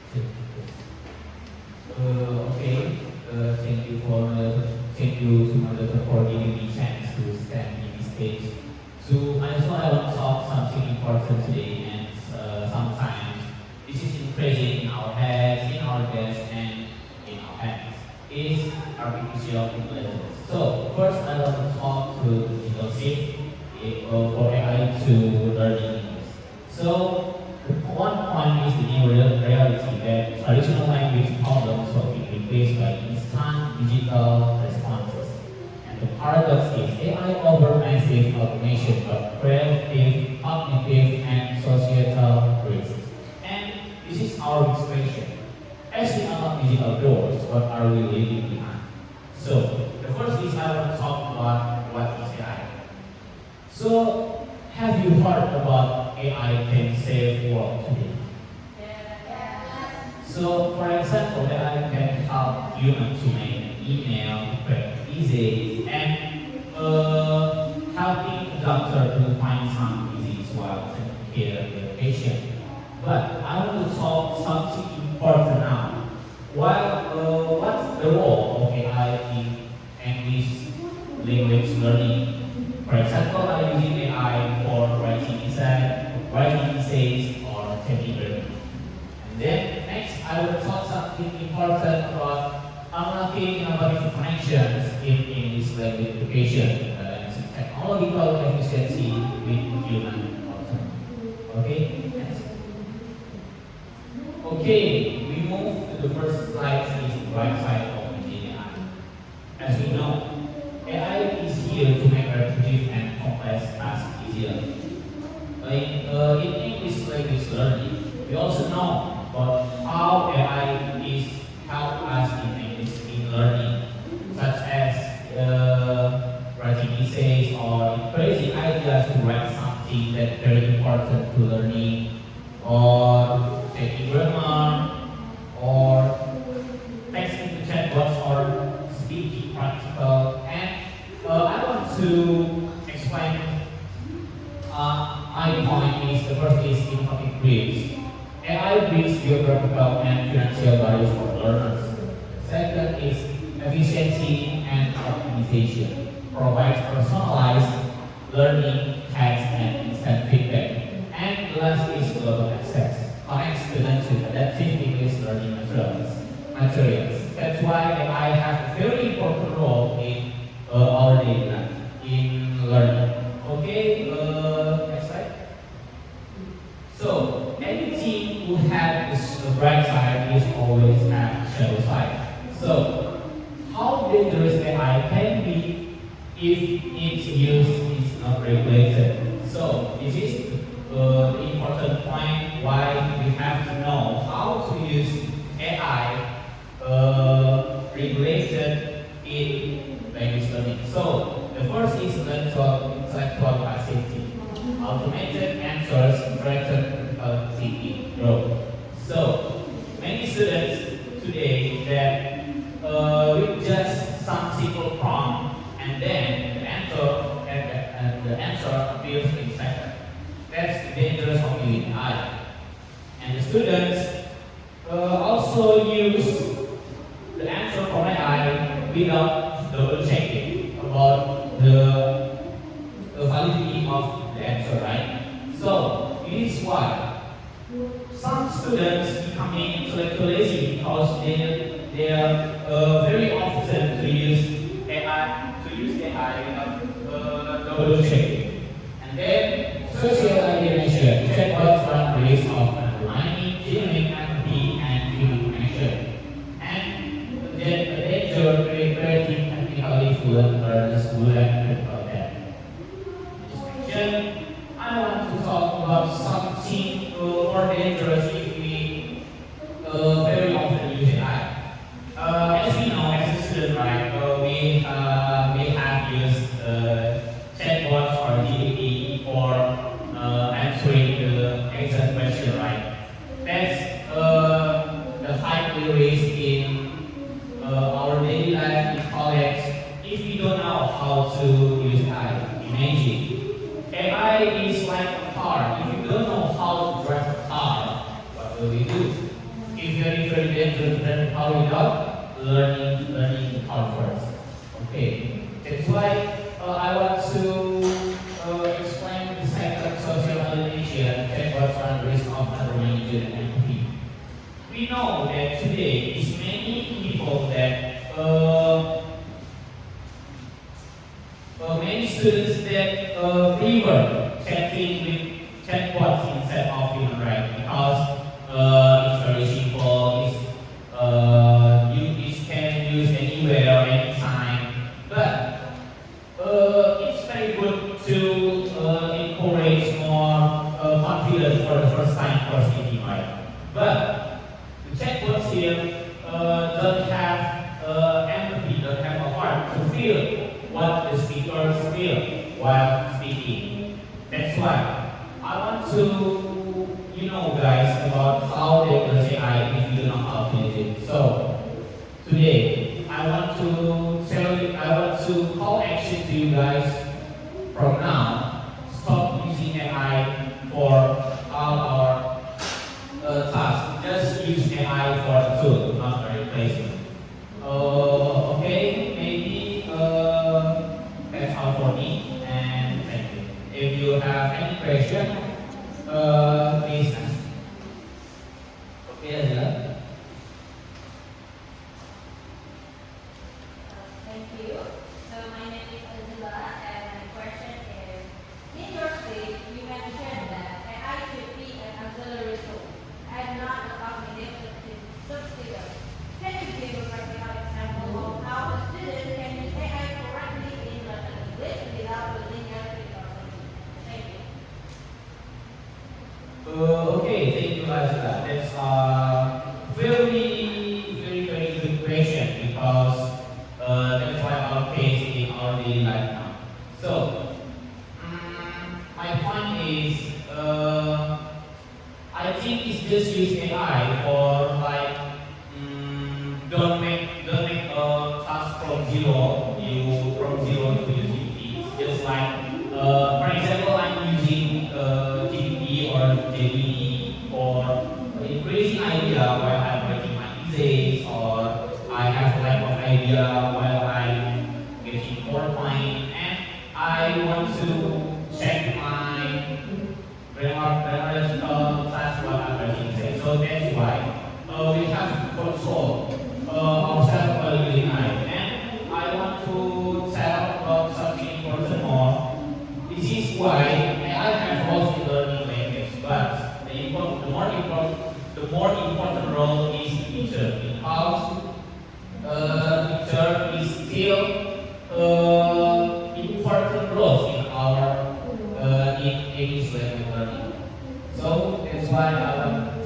Okay. Thank you thank you Sumanda for giving me chance to stand in this stage. So I just want to talk something important today, and sometimes this is present in our heads, in our desk, and in our hands. Is artificial intelligence. So first, I want to talk to Joseph for AI to learn English. So one point is the new reality that traditional language problems will be replaced by instant digital responses. And the paradox is AI over massive automation of creative, cognitive, and societal risks. And this is our question. As we unlock digital doors, what are we leaving behind? So, the first is I want to talk about what is AI. So, have you heard about AI can save world today? So, for example, AI can help humans to make an email, prep essays, and helping a doctor to find some disease while taking care of the patient. But I want to talk something important now. What's the role of AI in English language learning? For example, I use AI for writing essays, or taking learning. And then next, I will talk something important about unlocking innovative connections in English language education, balancing technological efficiency with human autonomy. Okay, next. Okay, we move to the first slide, is the right side of using AI. As we know, AI is here to make repetitive and complex tasks easier. In English language learning, we also know about how AI is help us in English in learning, such as writing essays or crazy ideas to write something that's very important to learning, or taking grammar, or texting to chatbots, or speaking practical. And I want to explain my point is the first is informative bridge. AI bridges geographical and financial barriers for learners. Second is efficiency and optimization. Provides personalized learning, tests, and instant feedback. And last is global access. Connects students with adaptive English learning materials. That's why AI has a very important role in our daily life, in learning. Okay, next slide. So, anything who has a bright side is always have a shadow side. So, how dangerous AI can be if its use is not regulated? So, this is the important point why we have to know how to use AI regulated in language learning. So, the first is intellectual capacity. Automated answers threaten critical thinking growth. So, many students today that with just some simple prompt, and then the answer appears in seconds. That's dangerous of using AI. And the students also use the answer from AI without double checking about the validity of the answer, right? So, it is why some students becoming intellectually lazy because they are very often to use AI without double checking. And then social alienation, chatbots run risk of undermining genuine empathy and human connection. And then a danger creating technically fluent learners who lack critical depth. Then I want to talk about something more dangerous if we very often use AI. As we know, as a student, right, we have used chatbots or GPT for answering the exam question, right? That's the high risk in our daily life in college if we don't know how to use AI. Imagine AI is like a car. If you don't know how to drive a car, power without learning the power first. Okay, that's why I want to explain the second social alienation chatbots are the risk of undermining and empathy. We know that today is many people that many students that prefer chatting with chatbots instead of human, right? Because it's very simple. It can use anywhere, anytime. But it's very good to encourage more confidence for the first time for speaking, right? But the chatbots here don't have empathy, don't have a heart to feel what the speakers feel while speaking. That's why I want to, guys, about how they use AI if you don't know how to use it. So today, I want to call action to you guys from now. Stop using AI for all our tasks. Just use AI for a tool, not a replacement. Okay, maybe that's all for me, and thank you. If you have any question, please ask. Okay, Azila? Thank you. So my name is Azula, and my question is: in your speech, you mentioned that AI should be an auxiliary tool and not a cognitive substitute. Can you give a practical example of how a student can use AI correctly in learning English without losing their critical thinking? Thank you. Okay, thank you, Azila. That's a very good question because that's why our case in our daily life now. So, my point is, I think it's just use AI for like, don't make a task from zero to use GPT. It's just like, for example, I'm using GPT or Gemini for increasing idea while I'm writing my essays, or I have a lack of idea while I'm getting PowerPoint, and I want to check my grammatical class while I'm writing essays. So that's why we have to control ourselves while using AI. And I want to tell about something important more. This is why AI has roles in learning language, but the more important role is teacher, because teacher is still important role in our in English language learning. So that's why I want